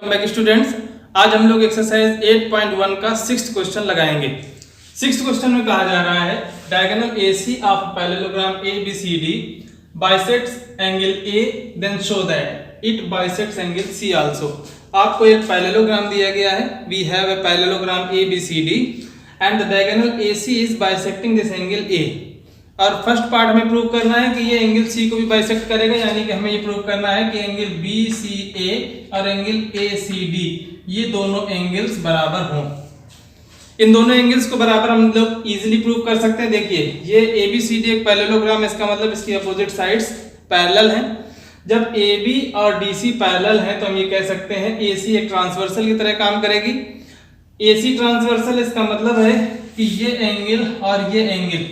Back students, आज हम लोग एक्सरसाइज 8.1 का 6th क्वेश्चन लगाएंगे। 6th क्वेश्चन में कहा जा रहा है diagonal AC of parallelogram ABCD bisects angle A then show that it bisects angle C also. आपको एक पैरेललोग्राम दिया गया है, we have a parallelogram ABCD and the diagonal AC is bisecting this angle A। और first part हमें prove करना है कि ये एंगल C को भी बाइसेक्ट करेगा, यानी कि हमें ये प्रूव करना है कि एंगल BCA और एंगल ACD ये दोनों एंगल्स बराबर हों। इन दोनों एंगल्स को बराबर हम लोग इजीली प्रूव कर सकते हैं। देखिए ये ABCD एक पैरेललोग्राम है, इसका मतलब इसकी अपोजिट साइड्स पैरेलल हैं। जब AB और DC पैरेलल हैं तो हम ये कह सकते हैं AC एक ट्रांसवर्सल की तरह काम करेगी। AC ट्रांसवर्सल इसका मतलब है कि ये एंगल और ये एंगल,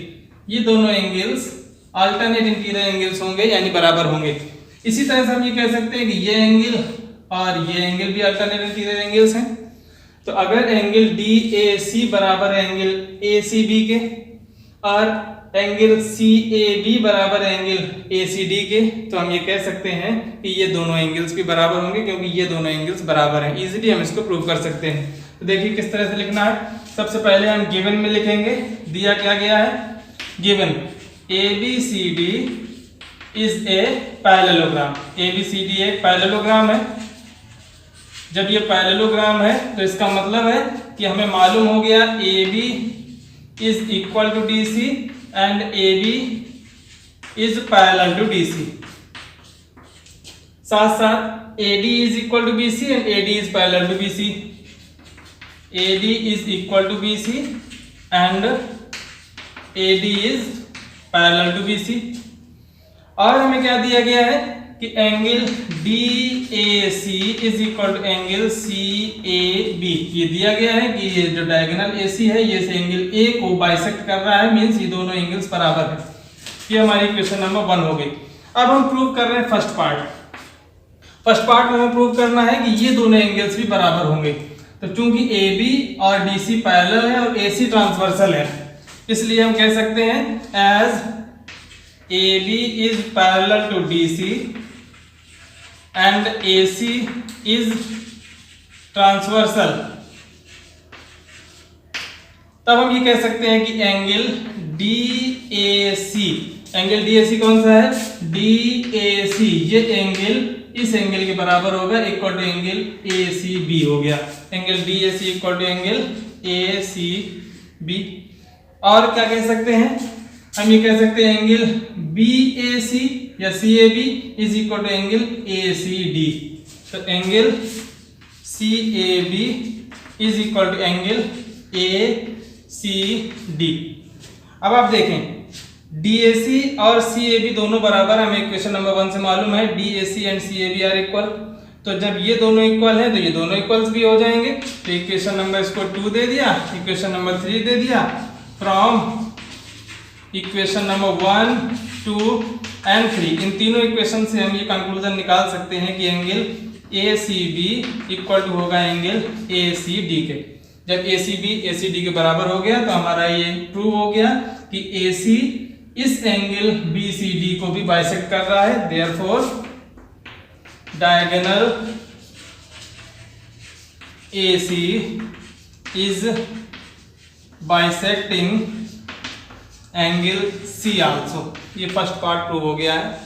ये दोनों एंगल्स अल्टरनेट इंटीरियर एंगल्स होंगे, यानी बराबर होंगे। इसी तरह से हम ये कह सकते हैं कि ये एंगल और ये एंगल भी अल्टरनेट इंटीरियर एंगल्स हैं। तो अगर एंगल DAC बराबर है एंगल ACB के और एंगल CAB बराबर है एंगल ACD के, तो हम ये कह सकते हैं कि ये दोनों एंगल्स भी बराबर होंगे, क्योंकि ये दोनों एंगल्स बराबर हैं। इजीली हम इसको प्रूव कर सकते हैं। तो देखिए किस तरह से लिखना है। सबसे पहले हम गिवन में लिखेंगे, दिया क्या गया है, given ABCD is a parallelogram. ABCD एक पैरेललोग्राम है। जब ये पैरेललोग्राम है तो इसका मतलब है कि हमें मालूम हो गया AB is equal to DC and AB is parallel to DC। साथ साथ AD is equal to BC and AD is parallel to BC। AD is equal to BC and AD is parallel to BC। और हमें क्या दिया गया है कि angle DAC is equal to angle CAB। ये दिया गया है कि ये जो डायगोनल AC है ये एंगल A को बाइसेक्ट कर रहा है, मींस ये दोनों एंगल्स बराबर है। ये हमारी क्वेश्चन नंबर 1 हो गई। अब हम प्रूव कर रहे हैं फर्स्ट पार्ट। फर्स्ट पार्ट में हमें प्रूव करना है कि ये दोनों एंगल्स भी बराबर होंगे। तो चूंकि AB और DC पैरेलल है और AC ट्रांसवर्सल है, इसलिए हम कह सकते हैं as AB is parallel to DC and AC is transversal. तब हम ये कह सकते हैं कि एंगल DAC कौन सा है, DAC ये एंगल इस एंगल के बराबर होगा, इक्वल टू एंगल ACB हो गया। Angle DAC equal to angle ACB। और क्या कह सकते हैं, हम ये कह सकते हैं एंगल BAC या CAB is equal to angle ACD। तो angle CAB is equal to angle ACD। अब आप देखें DAC और CAB दोनों बराबर, हमें इक्वेशन नंबर 1 से मालूम है DAC and CAB are equal. तो जब ये दोनों इक्वल है तो ये दोनों इक्वल्स भी हो जाएंगे। तो इक्वेशन नंबर इसको 2 दे दिया, इक्वेशन नंबर 3 दे दिया। फ्रॉम इक्वेशन नंबर 1, 2 एंड 3, इन तीनों इक्वेशन से हम ये कंक्लूजन निकाल सकते हैं कि एंगल ACB इक्वल टू होगा एंगल ACD के। जब ACB ACD के बराबर हो गया तो हमारा ये प्रूव हो गया कि AC इस एंगल BCD को भी बाइसेक्ट कर रहा है। Therefore diagonal AC is bisecting angle C also. ये फर्स्ट पार्ट प्रूव हो गया है।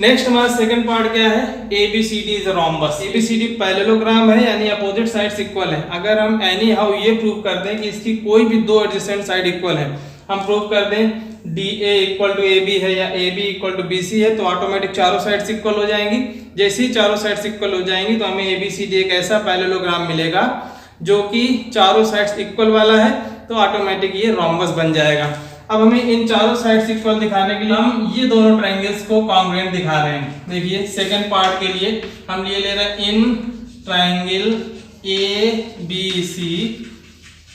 नेक्स्ट हमारा सेकंड पार्ट क्या है, ABCD is a rhombus. ABCD parallelogram है, यानी अपोजिट साइड्स इक्वल है। अगर हम एनी हाउ ये प्रूव कर दें कि इसकी कोई भी दो एडजेसेंट साइड इक्वल है, हम प्रूव कर दें DA इक्वल टू AB है या AB इक्वल टू BC है, तो ऑटोमेटिक चारों साइड्स इक्वल हो जाएंगी। जैसे ही चारों साइड्स इक्वल हो जाएंगी तो हमें ABCD एक ऐसा पैरेललोग्राम मिलेगा जो कि चारों साइड्स इक्वल वाला है, तो ऑटोमेटिक ये रोम्बस बन जाएगा। अब हमें इन चारों साइड्स इक्वल दिखाने के लिए हम ये दोनों ट्रायंगल्स को कॉन्ग्रुएंट दिखा रहे हैं। देखिए सेकंड पार्ट के लिए हम ये ले रहे हैं in triangle ABC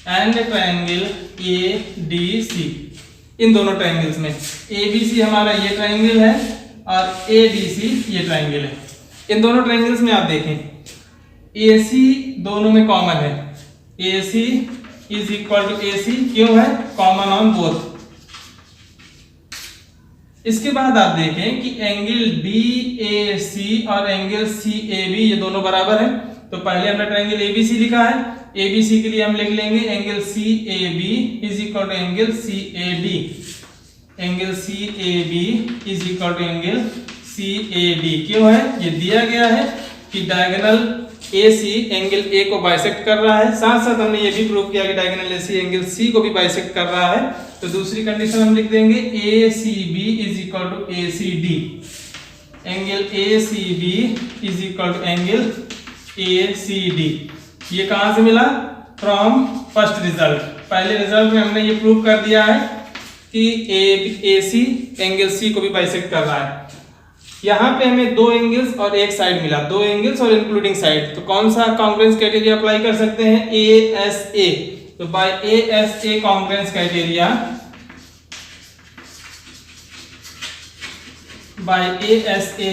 and triangle ADC। इन दोनों ट्रायंगल्स में ABC हमारा ये ट्रायंगल है और ADC ये ट्रायंगल है। इन दोनों ट्रायंगल्स में आप देखें AC दोनों में कॉमन है, AC is equal to AC क्यों है, कॉमन ऑन बोथ। इसके बाद आप देखें कि एंगल DAC और एंगल CAB ये दोनों बराबर हैं। तो पहले हमने ट्रायंगल एबीसी लिखा है, एबीसी के लिए हम लिख लेंगे angle C A B is equal to angle C A D, angle C A B is equal to angle C A D. क्यों है? ये दिया गया है कि डायगोनल AC एंगल A को बाइसेक्ट कर रहा है, साथ साथ हमने ये भी प्रूव किया कि डायगोनल AC एंगल C को भी बाइसेक्ट कर रहा है। तो दूसरी कंडीशन हम लिख देंगे ACB is equal to ACD, angle ACB is equal to angle ACD। ये कहां से मिला? From first result. पहले रिजल्ट में हमने ये प्रूव कर दिया है कि AC एंगल C को भी बाइसेक्ट कर रहा है। यहाँ पे हमें दो एंगल्स और एक साइड मिला, दो एंगल्स और इंक्लूडिंग साइड। तो कौन सा कॉन्ग्रुएंस क्राइटेरिया अप्लाई कर सकते हैं? ASA। तो by ASA congruence criteria, by ASA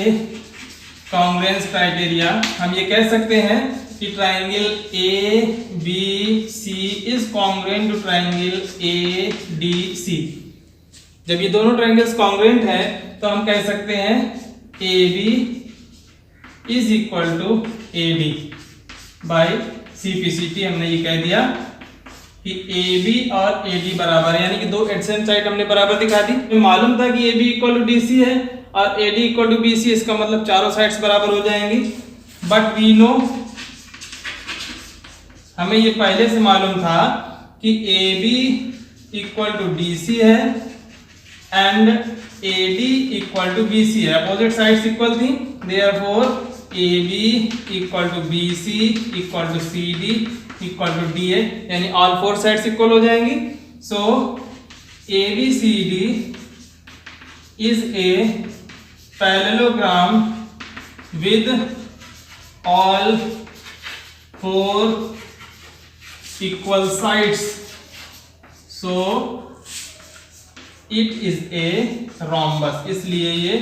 congruence criteria हम ये कह सकते हैं कि triangle ABC is congruent to triangle ADC। जब ये दोनों ट्रायंगल्स कॉन्ग्रुएंट हैं तो हम कह सकते हैं AB is equal to AD by CPCT। हमने ये कह दिया कि AB और AD बराबर है, यानी कि दो एडजेसेंट साइड हमने बराबर दिखा दी। मालूम था कि AB इक्वल टू DC है और AD इक्वल टू BC, इसका मतलब चारों साइड्स बराबर हो जाएंगी। बट वी नो, हमें ये पहले से मालूम था कि AB इक्वल टू DC है and AD equal to BC है, अपोजिट साइड्स इक्वल थी, therefore AB equal to BC equal to CD equal to DA, यानी ऑल फोर साइड्स इक्वल हो जाएंगी। So ABCD is a parallelogram with all four equal sides, so it is a rhombus, इसलिए ये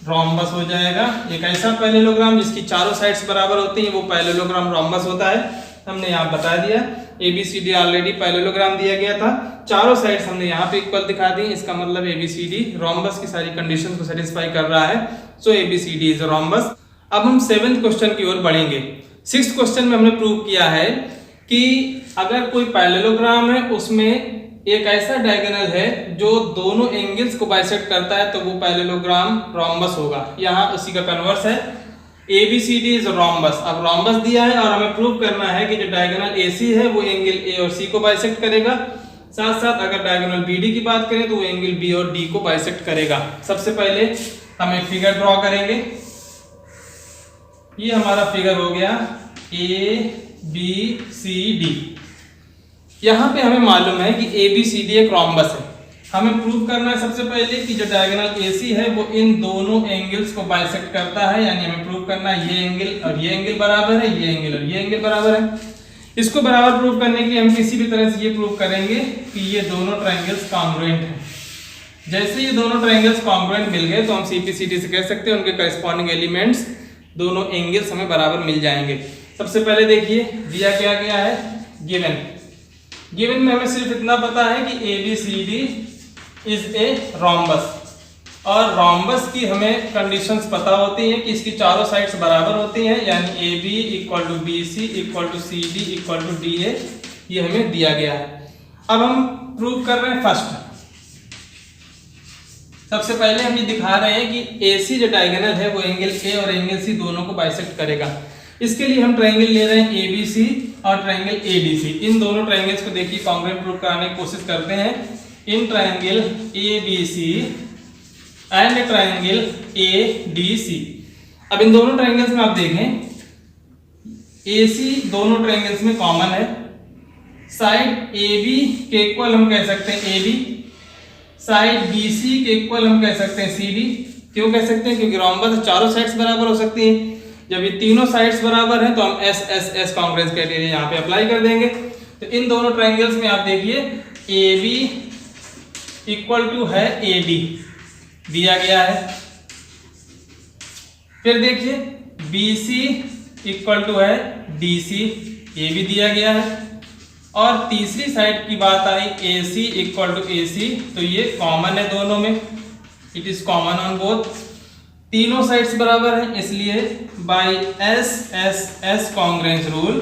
rhombus हो जाएगा। एक ऐसा parallelogram जिसकी चारों साइड्स बराबर होती हैं वो पैरेललोग्राम रोम्बस होता है। हमने यहाँ बता दिया ABCD ऑलरेडी पैरेललोग्राम दिया गया था, चारों साइड्स हमने यहाँ पे इक्वल दिखा दी, इसका मतलब ABCD रोम्बस की सारी कंडीशंस को सेटिस्फाई कर रहा है। सो ABCD इज रोम्बस। अब हम 7th क्वेश्चन की ओर बढ़ेंगे। 6th क्वेश्चन में हमने प्रूव किया है कि अगर कोई पैरेललोग्राम है उसमें एक ऐसा डायगोनल है जो दोनों एंगल्स को बाइसेक्ट करता है तो वो पैरेललोग्राम रोम्बस होगा। यहाँ उसी का कन्वर्स है, ABCD इज रोम्बस। अब रोम्बस दिया है और हमें प्रूव करना है कि जो डायगोनल AC है वो एंगल A और C को बाइसेक्ट करेगा, साथ साथ अगर डायगोनल BD की बात करें तो वो एंगल B और D को बाइसेक्ट करेगा। सबसे पहले हम एक फिगर ड्रॉ करेंगे। ये हमारा फिगर हो गया ABCD। यहाँ पे हमें मालूम है कि ABCD एक रोम्बस है। हमें प्रूव करना है सबसे पहले कि जो डायगोनल AC है वो इन दोनों एंगल्स को बाइसेक्ट करता है, यानी हमें प्रूव करना है ये एंगल और ये एंगल बराबर है, ये एंगल और ये एंगल बराबर है। इसको बराबर प्रूव करने के लिए हम किसी भी तरह से ये प्रूव करेंगे कि ये दोनों ट्रायंगल्स कॉन्ग्रुएंट हैं। जैसे ये दोनों ट्रायंगल्स कॉन्ग्रुएंट मिल गए तो हम CPCT से कह सकते हैं उनके करस्पॉन्डिंग एलिमेंट्स दोनों एंगल्स हमें बराबर मिल जाएंगे। सबसे पहले देखिए दिया क्या गया है, गिवन में हमें सिर्फ इतना पता है कि ABCD इज ए रोम्बस, और रोम्बस की हमें कंडीशंस पता होती हैं कि इसकी चारों साइड्स बराबर होती हैं, यानी AB equal to BC equal to CD equal to DA, ये हमें दिया गया है। अब हम प्रूव कर रहे हैं फर्स्ट। सबसे पहले हम ये दिखा रहे हैं कि AC जो डायगोनल है वो एंगल A और एंगल C दोनों को बाइसेक्ट करेगा। इसके लिए हम ट्रायंगल ले रहे हैं ABC और ट्रायंगल ADC। इन दोनों ट्रायंगल्स को देखिए कॉन्ग्रुएंट प्रूव कराने की कोशिश करते हैं। In triangle ABC and triangle ADC। अब इन दोनों ट्रायंगल्स में आप देखें AC दोनों ट्रायंगल्स में कॉमन है, साइड AB के इक्वल हम कह सकते हैं AB, साइड BC के इक्वल हम कह सकते हैं CD। क्यों कह सकते हैं? क्योंकि रोम्बस चारों साइड्स बराबर हो सकती हैं। जब ये तीनों साइड्स बराबर हैं तो हम SSS कॉन्ग्रुएंस क्राइटेरिया यहाँ पे अप्लाई कर देंगे। तो इन दोनों ट्रायंगल्स में आप देखिए AB इक्वल टू है AD दिया गया है, फिर देखिए BC इक्वल टू है DC, ये भी दिया गया है, और तीसरी साइड की बात आई AC इक्वल टू AC, तो ये कॉमन है दोनों में, it is common on both. तीनों साइड्स बराबर हैं इसलिए by SSS congruence rule.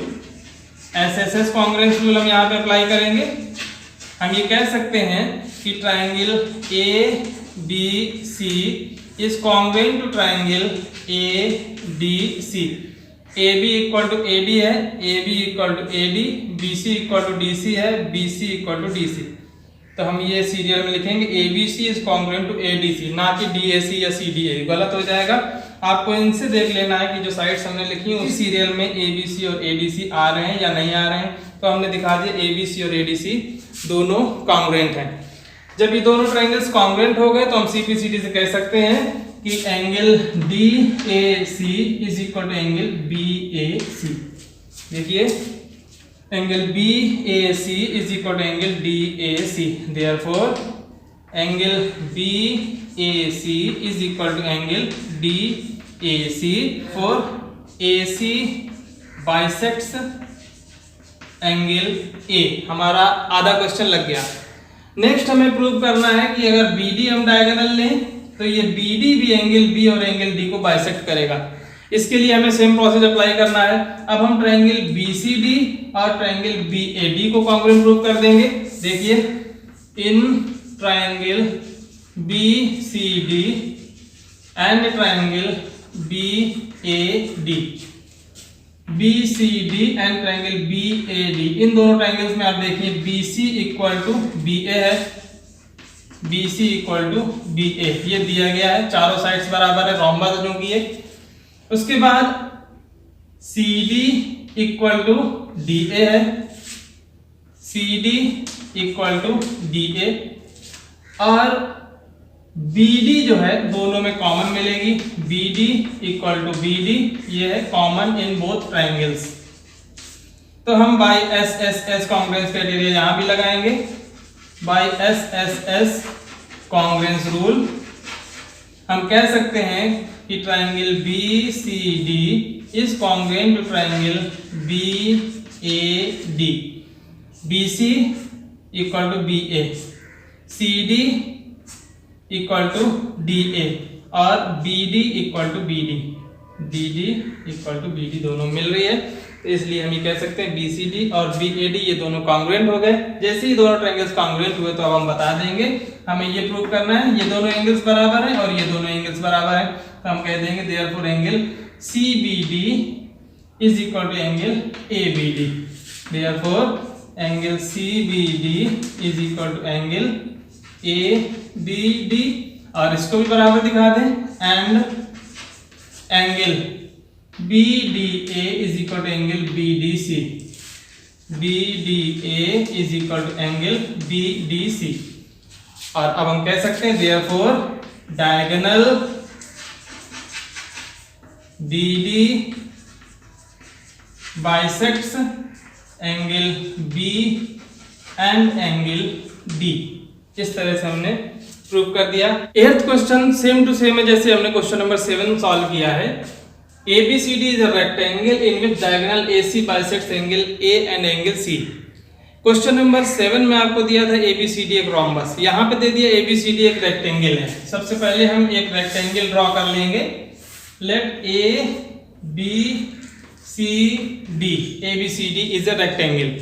SSS congruence rule हम यहाँ पे अप्लाई करेंगे। हम ये कह सकते हैं कि triangle ABC is congruent to triangle ADC। AB equal to AD है, AB equal to AD, BC equal to DC है, BC इक्वल टू DC। तो हम ये सीरियल में लिखेंगे ABC is congruent to ADC, ना कि DAC या CDA, गलत हो जाएगा। आपको इनसे देख लेना है कि जो साइड्स हमने लिखी हैं उस सीरियल में ABC और ADC आ रहे हैं या नहीं आ रहे हैं। तो हमने दिखा दिया ABC और ADC दोनों कॉन्ग्रुएंट हैं। जब ये दोनों ट्रायंगल्स कॉन्ग्रुएंट हो गए तो हम CPCD से कह सकते हैं कि angle DAC is equal to angle BAC। देखिए angle BAC is equal to angle DAC, therefore angle BAC is equal to angle DAC for AC bisects angle A। हमारा आधा क्वेश्चन लग गया। नेक्स्ट हमें प्रूव करना है कि अगर BD हम डायगोनल लें तो ये BD भी एंगल B और एंगल D को बाइसेक्ट करेगा। इसके लिए हमें सेम प्रोसेस अप्लाई करना है। अब हम ट्रायंगल BCD और ट्रायंगल BAD को कॉन्ग्रुएंट प्रूव कर देंगे। देखिए in triangle BCD and triangle BAD, BCD and triangle BAD, इन दोनों ट्रायंगल्स में आप देखिए BC इक्वल टू BA है, BC इक्वल टू BA ये दिया गया है, चारों साइड्स बराबर है, रोम्बस जो की है। उसके बाद CD इक्वल टू DA है, CD इक्वल टू DA, और BD जो है दोनों में कॉमन मिलेगी, BD इक्वल टू BD, ये है कॉमन इन बोथ ट्रायंगल्स। तो हम बाय SSS कॉन्ग्रुएंस क्राइटेरिया यहां भी लगाएंगे। बाय SSS कॉन्ग्रुएंस रूल हम कह सकते हैं कि triangle BCD is congruent to triangle BAD, BC equal to BA, CD equal to DA और BD equal to BD, DD equal to BD दोनों मिल रही है। तो इसलिए हम ये कह सकते हैं BCD और BAD ये दोनों कॉन्ग्रुएंट हो गए। जैसे ही दोनों ट्रायंगल्स कॉन्ग्रुएंट हुए तो अब हम बता देंगे, हमें ये प्रूव करना है ये दोनों एंगल्स बराबर हैं और ये दोनों एंगल्स बराबर हैं। तो हम कह देंगे therefore angle CBD is equal to angle ABD, therefore angle CBD is equal to angle ABD, और इसको भी बराबर दिखा दें, and angle BDA is equal to angle BDC, BDA is equal to angle BDC। और अब हम कह सकते हैं therefore diagonal BD bisects angle B and angle D। इस तरह से हमने प्रूव कर दिया। 8th question same to same है जैसे हमने क्वेश्चन नंबर 7 सॉल्व किया है। ABCD is a rectangle in which diagonal AC bisects angle A and angle C। Question number 7 में आपको दिया था ABCD एक रोम्बस, यहाँ पे दे दिया ABCD एक रेक्टेंगल है। सबसे पहले हम एक रेक्टेंगल ड्रॉ कर लेंगे। Let ABCD is a rectangle।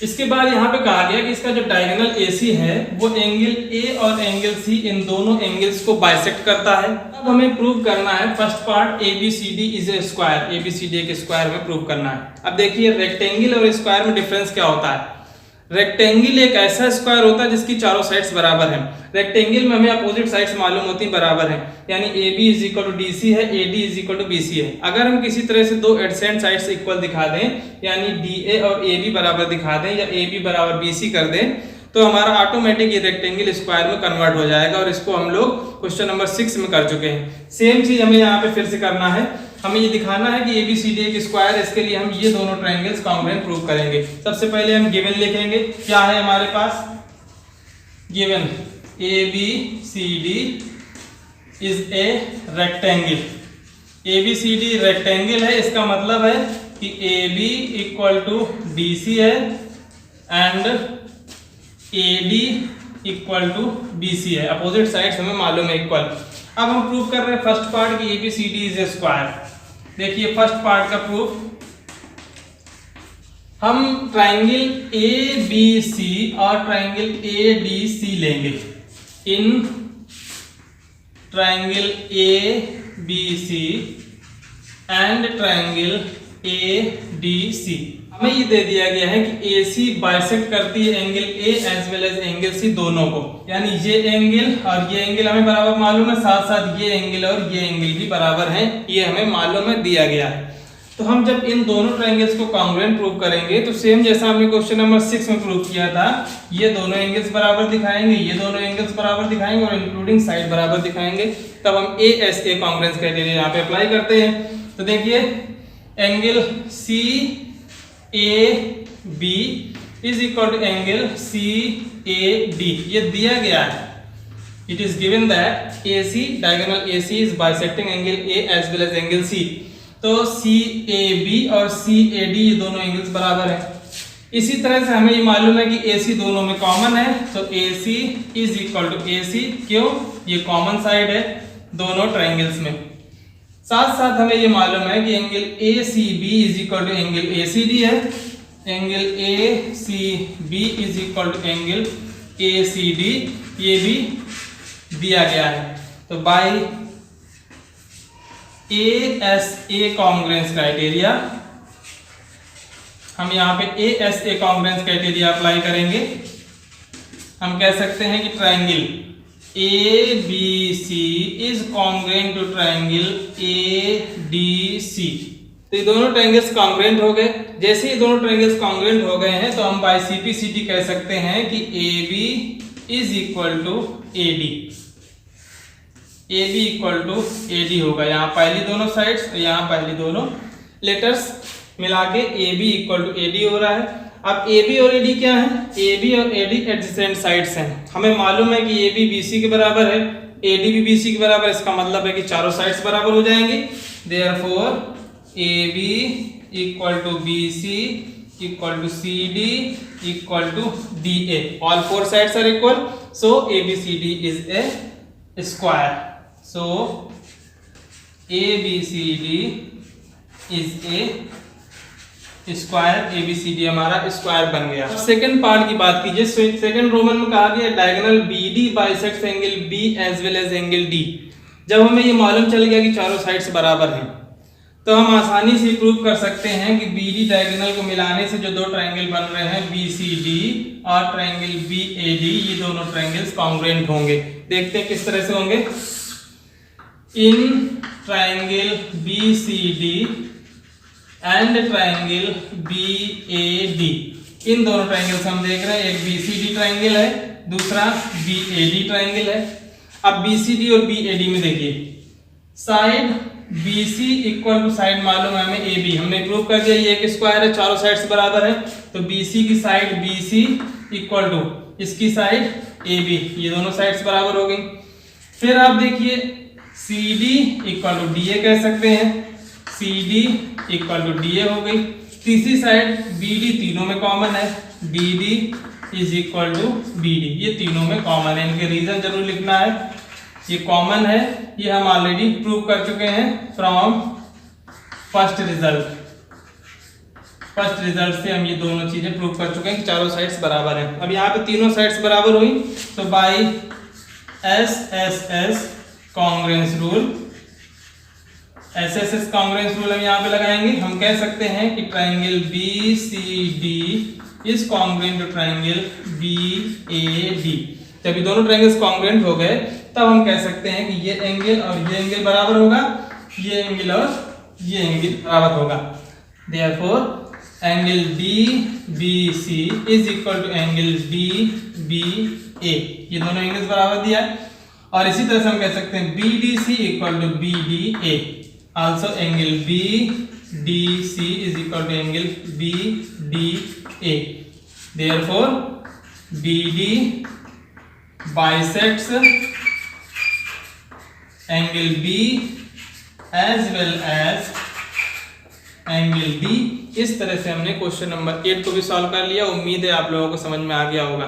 इसके बाद यहाँ पे कहा गया कि इसका जो डायगोनल AC है वो एंगल A और एंगल C इन दोनों एंगल्स को बाइसेक्ट करता है। अब हमें प्रूव करना है first part ABCD is a square, ABCD एक स्क्वायर में प्रूव करना है। अब देखिए रेक्टेंगल और स्क्वायर में डिफरेंस क्या होता है। रेक्टेंगल एक ऐसा स्क्वायर होता है जिसकी चारों साइड्स बराबर हैं। रेक्टेंगल में हमें अपोजिट साइड्स मालूम होती हैं बराबर हैं, यानी AB is equal to DC है, AD is equal to BC है। अगर हम किसी तरह से दो एडसेंट साइड्स इक्वल दिखा दें, यानी DA और AB बराबर दिखा दें या AB बराबर BC कर दें, तो हमारा ऑटोमेटिक ये रेक्टेंगल स्क्वायर में कन्वर्ट हो जाएगा। और इसको हम लोग क्वेश्चन नंबर 6 में कर चुके हैं। सेम चीज हमें यहाँ पे फिर से करना है। हमें ये दिखाना है कि ABCD एक स्क्वायर है, इसके लिए हम ये दोनों ट्रायंगल्स कॉन्ग्रुएंट प्रूव करेंगे। सबसे पहले हम गिवन लिखेंगे। क्या है हमारे पास given, ABCD is a rectangle. ABCD rectangle है, इसका मतलब है कि AB इक्वल टू DC है and AD equal to BC है। अपोजिट साइड्स हमें मालूम है इक्वल। अब हम प्रूव कर रहे हैं फर्स्ट पार्ट कि ABCD इज ए स्क्वायर। देखिए फर्स्ट पार्ट का प्रूफ, हम ट्राइंगल ए बी सी और ट्राइंगल ए डी सी लेंगे। इन triangle A B C and triangle A D C, हमें ये दे दिया गया है कि ए सी बाइसेक्ट करती है angle A as well as angle C दोनों को, यानी ये एंगल और ये एंगल हमें बराबर मालूम है, साथ साथ ये एंगल और ये एंगल भी बराबर हैं, ये हमें मालूम है, दिया गया है। तो हम जब इन दोनों ट्रायंगल्स को कॉन्ग्रुएंट प्रूव करेंगे तो सेम जैसा हमने क्वेश्चन नंबर 6 में प्रूव किया था, ये दोनों एंगल्स बराबर दिखाएंगे, ये दोनों एंगल्स बराबर दिखाएंगे और इंक्लूडिंग साइड बराबर दिखाएंगे, तब हम A S A congruence criteria यहाँ पे अप्लाई करते हैं। तो देखिए angle C A B is equal to angle C A D, ये दिया गया है। It is given that AC diagonal AC is bisecting angle A as well as angle C, तो CAB और CAD ये दोनों एंगल्स बराबर हैं। इसी तरह से हमें ये मालूम है कि AC दोनों में कॉमन है, तो AC is equal to AC, क्यों, ये कॉमन साइड है दोनों ट्रायंगल्स में। साथ साथ हमें ये मालूम है कि angle ACB is equal to angle ACD है, angle ACB is equal to angle ACD, ये भी दिया गया है। तो बाय ASA कॉन्ग्रुएंस क्राइटेरिया हम यहाँ पे ASA कॉन्ग्रुएंस क्राइटेरिया अप्लाई करेंगे। हम कह सकते हैं कि triangle ABC is congruent to triangle ADC। तो ये दोनों ट्रायंगल्स कॉन्ग्रुएंट हो गए। जैसे ये दोनों ट्रायंगल्स कॉन्ग्रुएंट हो गए हैं तो हम बाय CPCD कह सकते हैं कि AB is equal to AD, AB equal to AD होगा। यहाँ पहली दोनों साइड्स और यहाँ पहली दोनों लेटर्स मिला के AB इक्वल टू AD हो रहा है। अब AB और AD क्या है, AB और AD एडजेसेंट साइड्स हैं। हमें मालूम है कि AB BC के बराबर है, AD भी BC के बराबर है, इसका मतलब है कि चारों साइड्स बराबर हो जाएंगे। Therefore AB equal to BC equal to CD equal to DA, all four sides are equal, so ABCD is a square, so ABCD is a square, ABCD हमारा स्क्वायर बन गया। सेकंड पार्ट की बात कीजिए, second Roman में कहा गया diagonal BD bisects angle B as well as angle D। जब हमें ये मालूम चल गया कि चारों साइड्स बराबर हैं तो हम आसानी से प्रूव कर सकते हैं कि BD डायगोनल को मिलाने से जो दो ट्रायंगल बन रहे हैं BCD और ट्रायंगल BAD, ये दोनों ट्रायंगल्स कॉन्ग्रुएंट होंगे। देखते हैं किस तरह से होंगे। In triangle BCD and triangle BAD, इन दोनों ट्रायंगल्स हम देख रहे हैं, एक BCD ट्रायंगल है, दूसरा BAD ट्रायंगल है। अब BCD और BAD में देखिए, side BC equal to side मालूम है हमें AB, हमने प्रूव कर दिया ये एक स्क्वायर है, चारों साइड्स बराबर है, तो BC की साइड BC इक्वल टू इसकी साइड AB, ये दोनों साइड्स बराबर हो गई। फिर आप देखिए CD इक्वल टू DA कह सकते हैं, CD इक्वल टू DA हो गई। तीसरी साइड BD तीनों में कॉमन है, BD is equal to BD, ये तीनों में कॉमन है। इनके रीजन जरूर लिखना है, ये कॉमन है, ये हम ऑलरेडी प्रूव कर चुके हैं from first result. First result से हम ये दोनों चीजें प्रूव कर चुके हैं कि चारों साइड्स बराबर हैं। अब यहाँ पे तीनों साइड्स बराबर हुई, तो by SSS congruence rule, SSS congruence rule हम यहाँ पे लगाएंगे। हम कह सकते हैं कि triangle BCD is congruent to triangle BAD। जब ये दोनों ट्रायंगल्स कॉन्ग्रुएंट हो गए तब हम कह सकते हैं कि ये एंगल और ये एंगल बराबर होगा, ये एंगल और ये एंगल बराबर होगा। Therefore angle DBC is equal to angle DBA, ये दोनों एंगल्स बराबर दिया है। और इसी तरह से हम कह सकते हैं BDC equal to BDA, also angle BDC is equal to angle BDA। Therefore BD bisects angle B as well as angle D। इस तरह से हमने क्वेश्चन नंबर 8 को भी सॉल्व कर लिया। उम्मीद है आप लोगों को समझ में आ गया होगा।